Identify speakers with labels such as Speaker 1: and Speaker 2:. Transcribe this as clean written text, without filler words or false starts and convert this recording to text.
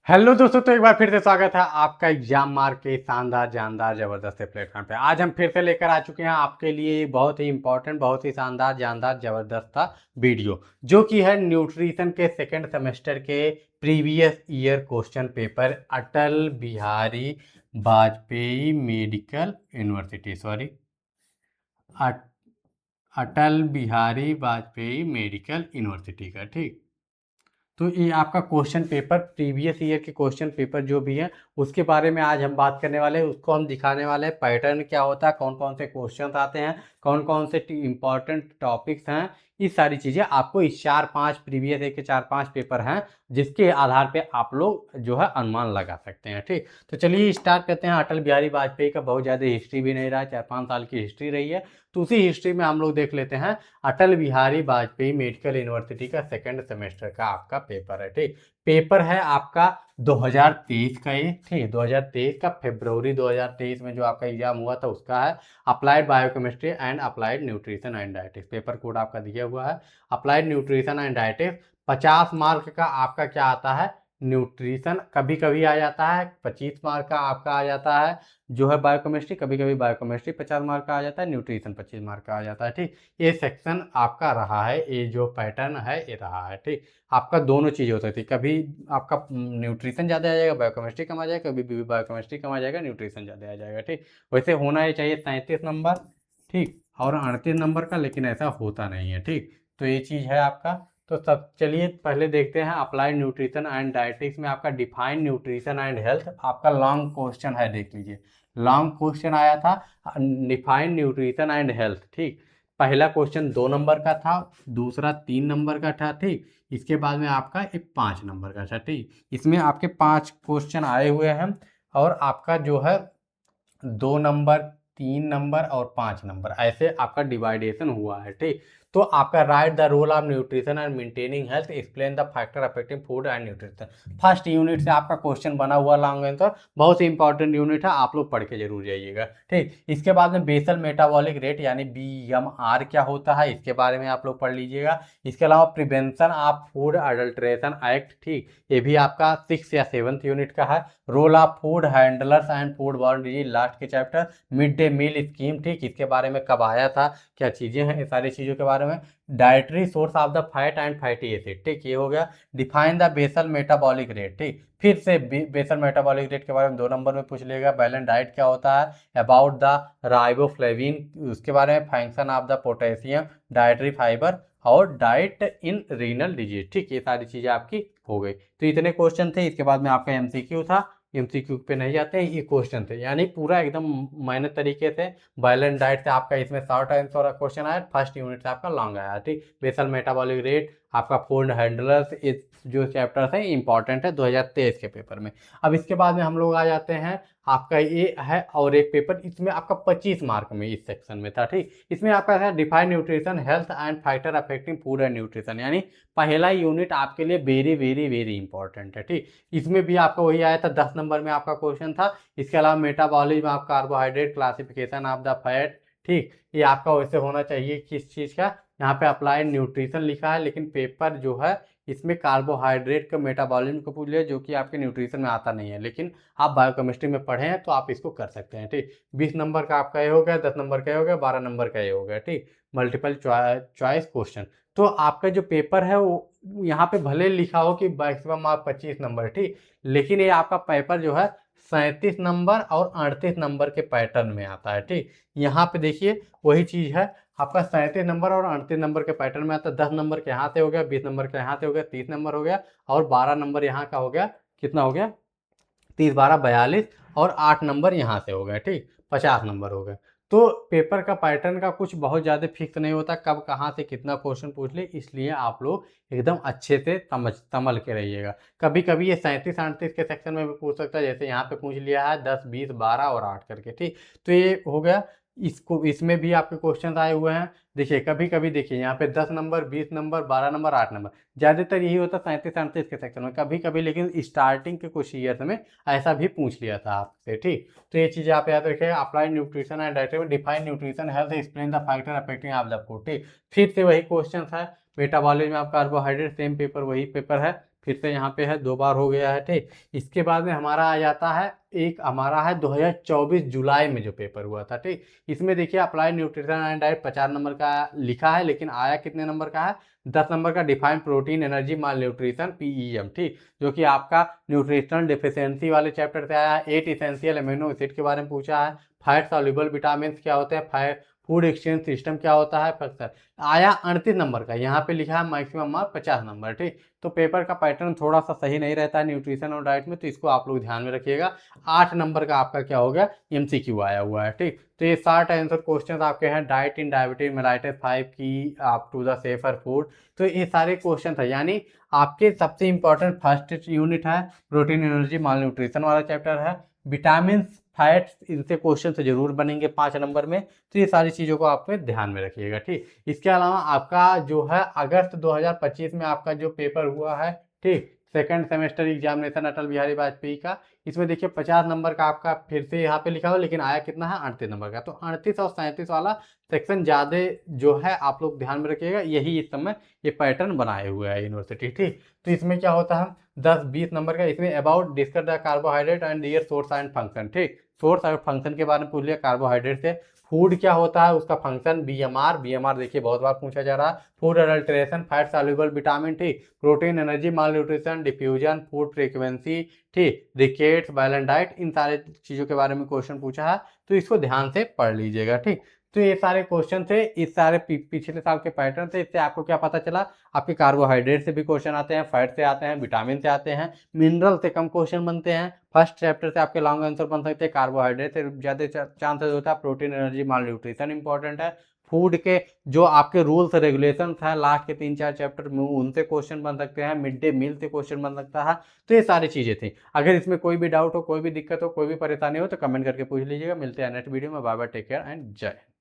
Speaker 1: Hello दोस्तों, तो एक बार फिर से स्वागत है आपका एग्जाम मार्क के शानदार जानदार जबरदस्त प्लेटफॉर्म पे। आज हम फिर से लेकर आ चुके हैं आपके लिए एक बहुत ही इंपॉर्टेंट, बहुत ही शानदार जानदार जबरदस्त सा वीडियो, जो कि है न्यूट्रिशन के सेकंड सेमेस्टर के previous year question paper Atal Bihari Vajpayee medical university, sorry, Atal Bihari Vajpayee medical university का। ठीक, तो ये आपका क्वेश्चन पेपर, प्रीवियस ईयर के क्वेश्चन पेपर जो भी है उसके बारे में आज हम बात करने वाले हैं। उसको हम दिखाने वाले हैं पैटर्न क्या होता है, कौन कौन से क्वेश्चन आते हैं, कौन कौन से इंपॉर्टेंट टॉपिक्स हैं। ये सारी चीज़ें आपको इस 4-5 प्रीवियस ईयर के 4-5 पेपर हैं जिसके आधार पे आप लोग जो है अनुमान लगा सकते हैं। ठीक, तो चलिए स्टार्ट करते हैं। अटल बिहारी वाजपेयी का बहुत ज़्यादा हिस्ट्री भी नहीं रहा है, 4-5 साल की हिस्ट्री रही है, तो उसी हिस्ट्री में हम लोग देख लेते हैं अटल बिहारी वाजपेयी मेडिकल यूनिवर्सिटी का सेकंड सेमेस्टर का आपका पेपर है। ठीक, पेपर है आपका 2023 का, ये ठीक 2023 का फरवरी 2023 में जो आपका एग्जाम हुआ था उसका है। Applied biochemistry and applied nutrition and dietetics paper code आपका दिया हुआ है। Applied nutrition and dietetics 50 mark का आपका क्या आता है, न्यूट्रिशन कभी कभी आ जाता है, 25 मार्क का आपका आ जाता है जो है बायोकेमिस्ट्री, कभी कभी बायोकेमिस्ट्री 50 मार्क का आ जाता है, न्यूट्रिशन 25 मार्क का आ जाता है। ठीक, ये सेक्शन आपका रहा है, ये जो पैटर्न है ये रहा है। ठीक, आपका दोनों चीज़ हो सकती है, कभी आपका न्यूट्रिशन ज़्यादा आ जाएगा, बायोकेमिस्ट्री कम आ जाएगा, कभी भी बायोकेमिस्ट्री कम आ जाएगा, न्यूट्रिशन ज़्यादा आ जाएगा। ठीक, वैसे होना ही चाहिए 37 नंबर, ठीक, और 38 नंबर का, लेकिन ऐसा होता नहीं है। ठीक, तो ये चीज़ है आपका। तो सब चलिए पहले देखते हैं अप्लाइड न्यूट्रिशन एंड डाइटिक्स में आपका डिफाइन न्यूट्रिशन एंड हेल्थ आपका लॉन्ग क्वेश्चन है, देख लीजिए। लॉन्ग क्वेश्चन आया था डिफाइन न्यूट्रिशन एंड हेल्थ। ठीक, पहला क्वेश्चन 2 नंबर का था, दूसरा 3 नंबर का था। ठीक, इसके बाद में आपका एक 5 नंबर का था। ठीक, इसमें आपके 5 क्वेश्चन आए हुए हैं और आपका जो है 2 नंबर, 3 नंबर और 5 नंबर ऐसे आपका डिवाइडेशन हुआ है। ठीक, तो आपका write the role of nutrition and maintaining health, explain the factor affecting food and nutrition. First unit से आपका क्वेश्चन बना हुआ लॉन्ग आंसर, बहुत ही इंपॉर्टेंट यूनिट है, आप लोग पढ़ के जरूर जाइएगा। ठीक, इसके बाद में बेसल मेटाबॉलिक रेट यानी BMR क्या होता है इसके बारे में आप लोग पढ़ लीजिएगा। इसके अलावा prevention of food adulteration act, ठीक, ये भी आपका 6 या 7th यूनिट का है। Role of food handlers and food borne disease last के चैप्टर। मिड डे मील स्कीम, ठीक, इसके बारे में कब आया था, क्या चीज़ें हैं, ये सारी चीज़ों के बारे में। Dietary source of the fat and fatty acid, ठीक, ये हो गया। Define the basal metabolic rate, ठीक, फिर से बेसल मेटाबॉलिक रेट के बारे में 2 नंबर में पूछ लेगा। बैलेंस डाइट क्या होता है, अबाउट द राइबोफ्लेविन, उसके बारे में function of the potassium, dietary fibre और डाइट इन रीनल डिजीज। ठीक, ये सारी चीज़ें आपकी हो गई। तो इतने क्वेश्चन थे। इसके बाद में आपका MCQ था, MCQ पे नहीं जाते हैं, ये क्वेश्चन थे, यानी पूरा एकदम मेहनत तरीके से बैलेंस डाइट से आपका इसमें शॉर्ट आंसर क्वेश्चन आया, फर्स्ट यूनिट से आपका लॉन्ग आया। ठीक, बेसल मेटाबॉलिक रेट, आपका फूड हैंडलर्स, ये जो चैप्टर है इंपॉर्टेंट है 2023 के पेपर में। अब इसके बाद में हम लोग आ जाते हैं, आपका ये है और एक पेपर, इसमें आपका 25 मार्क में इस सेक्शन में था। ठीक, इसमें आपका है define nutrition health and factor affecting food and nutrition, यानी पहला यूनिट आपके लिए वेरी वेरी वेरी इंपॉर्टेंट है। ठीक, इसमें भी आपका वही आया था, 10 नंबर में आपका क्वेश्चन था। इसके अलावा metabolism of carbohydrate, classification of the fat, ठीक, ये आपका वैसे होना चाहिए किस चीज़ का, यहाँ पे अप्लाइड न्यूट्रिशन लिखा है, लेकिन पेपर जो है इसमें कार्बोहाइड्रेट का मेटाबॉलिज्म को पूछ लिया, जो कि आपके न्यूट्रिशन में आता नहीं है, लेकिन आप बायोकेमिस्ट्री में पढ़े हैं तो आप इसको कर सकते हैं। ठीक, 20 नंबर का आपका ये हो गया, 10 नंबर का ये हो गया, 12 नंबर का ये हो गया। ठीक, मल्टीपल चॉइस क्वेश्चन। तो आपका जो पेपर है वो यहाँ पे भले लिखा हो कि मैक्सिमम आप 25 नंबर, ठीक, लेकिन ये आपका पेपर जो है 37 नंबर और 38 नंबर के पैटर्न में आता है। ठीक, यहाँ पे देखिए वही चीज़ है, आपका 37 नंबर और 38 नंबर के पैटर्न में आता है। 10 नंबर के यहाँ से हो गया, 20 नंबर के यहाँ से हो गया, 30 नंबर हो गया और 12 नंबर यहाँ का हो गया, कितना हो गया, 30 12 42 और 8 नंबर यहाँ से हो गए। ठीक, 50 नंबर हो गए। तो पेपर का पैटर्न का कुछ बहुत ज़्यादा फिक्स नहीं होता, कब कहाँ से कितना क्वेश्चन पूछ ले, इसलिए आप लोग एकदम अच्छे से संभल के रहिएगा। कभी कभी ये 37 38 के सेक्शन में भी पूछ सकता है, जैसे यहाँ पे पूछ लिया है 10 20 12 और 8 करके। ठीक, तो ये हो गया। इसको इसमें भी आपके क्वेश्चन आए हुए हैं। देखिए कभी कभी देखिए यहाँ पे 10 नंबर, 20 नंबर, 12 नंबर, 8 नंबर, ज़्यादातर यही होता है 37 38 के सेक्शन में। कभी कभी लेकिन स्टार्टिंग के कुछ ईयर्स में ऐसा भी पूछ लिया था आपसे। ठीक, तो ये चीज़ें आप याद रखिएगा। अप्लाइड न्यूट्रिशन एंड डाइट में define nutrition health, explain the factor affecting of the food. ठीक, फिर से वही क्वेश्चन है। Metabolism of carbohydrate, same paper, वही पेपर है, फिर से यहाँ पे है 2 बार हो गया है, ठीक। इसके बाद में हमारा आ जाता है, एक हमारा है 2024 जुलाई में जो पेपर हुआ था, ठीक। इसमें देखिए apply nutrition and diet 50 number का लिखा है, लेकिन आया कितने नंबर का है, 10 नंबर का। डिफाइन प्रोटीन एनर्जी माल न्यूट्रिशन पीईएम, ठीक, जो कि आपका न्यूट्रिशनल डिफिशियंसी वाले चैप्टर से आया है। 8 इसेंशियल अमीनो एसिड के बारे में पूछा है। फैट सॉल्युबल विटामिन क्या होते हैं, फैट फूड एक्सचेंज सिस्टम क्या होता है, फैक्टर आया 38 नंबर का। यहाँ पे लिखा है मैक्सिमम मार्क 50 नंबर, ठीक। तो पेपर का पैटर्न थोड़ा सा सही नहीं रहता है न्यूट्रिशन और डाइट में, तो इसको आप लोग ध्यान में रखिएगा। 8 नंबर का आपका क्या हो गया, एमसीक्यू आया हुआ है, ठीक। तो ये 60 आंसर क्वेश्चन आपके हैं डाइट इन डायबिटीज मेलाइटिस 5 की आप टू द सेफर फूड। तो ये सारे क्वेश्चन है, यानी आपके सबसे इंपॉर्टेंट फर्स्ट यूनिट है प्रोटीन एनर्जी माल न्यूट्रिशन वाला चैप्टर है। विटामिन फैट्स इनसे क्वेश्चन से जरूर बनेंगे 5 नंबर में, तो ये सारी चीज़ों को आपको ध्यान में रखिएगा, ठीक। इसके अलावा आपका जो है अगस्त 2025 में आपका जो पेपर हुआ है, ठीक, सेकंड सेमेस्टर एग्जामिनेशन अटल बिहारी वाजपेयी का, इसमें देखिए 50 नंबर का आपका फिर से यहाँ पे लिखा हुआ, लेकिन आया कितना है, 38 नंबर का। तो 38 और 37 वाला सेक्शन ज़्यादा जो है आप लोग ध्यान में रखिएगा, यही इस समय ये पैटर्न बनाए हुए है यूनिवर्सिटी, ठीक। तो इसमें क्या होता है, 10-20 नंबर का इसमें about discuss the carbohydrate and their source and function, ठीक। सोर्स और फंक्शन के बारे में पूछ लिया कार्बोहाइड्रेट से। फूड क्या होता है, उसका फंक्शन बीएमआर देखिए बहुत बार पूछा जा रहा है। Food adulteration, fat soluble vitamin, ठीक। प्रोटीन एनर्जी माल न्यूट्रिशन, डिफ्यूजन, फूड फ्रीक्वेंसी, ठीक। रिकेट्स, बैलेंस डाइट, इन सारे चीज़ों के बारे में क्वेश्चन पूछा है, तो इसको ध्यान से पढ़ लीजिएगा, ठीक। तो ये सारे क्वेश्चन थे, इस सारे पिछले साल के पैटर्न थे। इससे आपको क्या पता चला, आपके कार्बोहाइड्रेट से भी क्वेश्चन आते हैं, फैट से आते हैं, विटामिन से आते हैं, मिनरल से कम क्वेश्चन बनते हैं। फर्स्ट चैप्टर से आपके लॉन्ग आंसर बन सकते हैं, कार्बोहाइड्रेट से ज़्यादा चांसेस होता है, प्रोटीन एनर्जी माल न्यूट्रिशन इंपॉर्टेंट है। फूड के जो आपके रूल्स रेगुलेशन है लास्ट के 3-4 चैप्टर में, उनसे क्वेश्चन बन सकते हैं। मिड डे मील से क्वेश्चन बन सकता है। तो ये सारी चीज़ें थी। अगर इसमें कोई भी डाउट हो, कोई भी दिक्कत हो, कोई भी परेशानी हो, तो कमेंट करके पूछ लीजिएगा। मिलते हैं नेक्स्ट वीडियो में। Bye bye, take care and जय हिंद।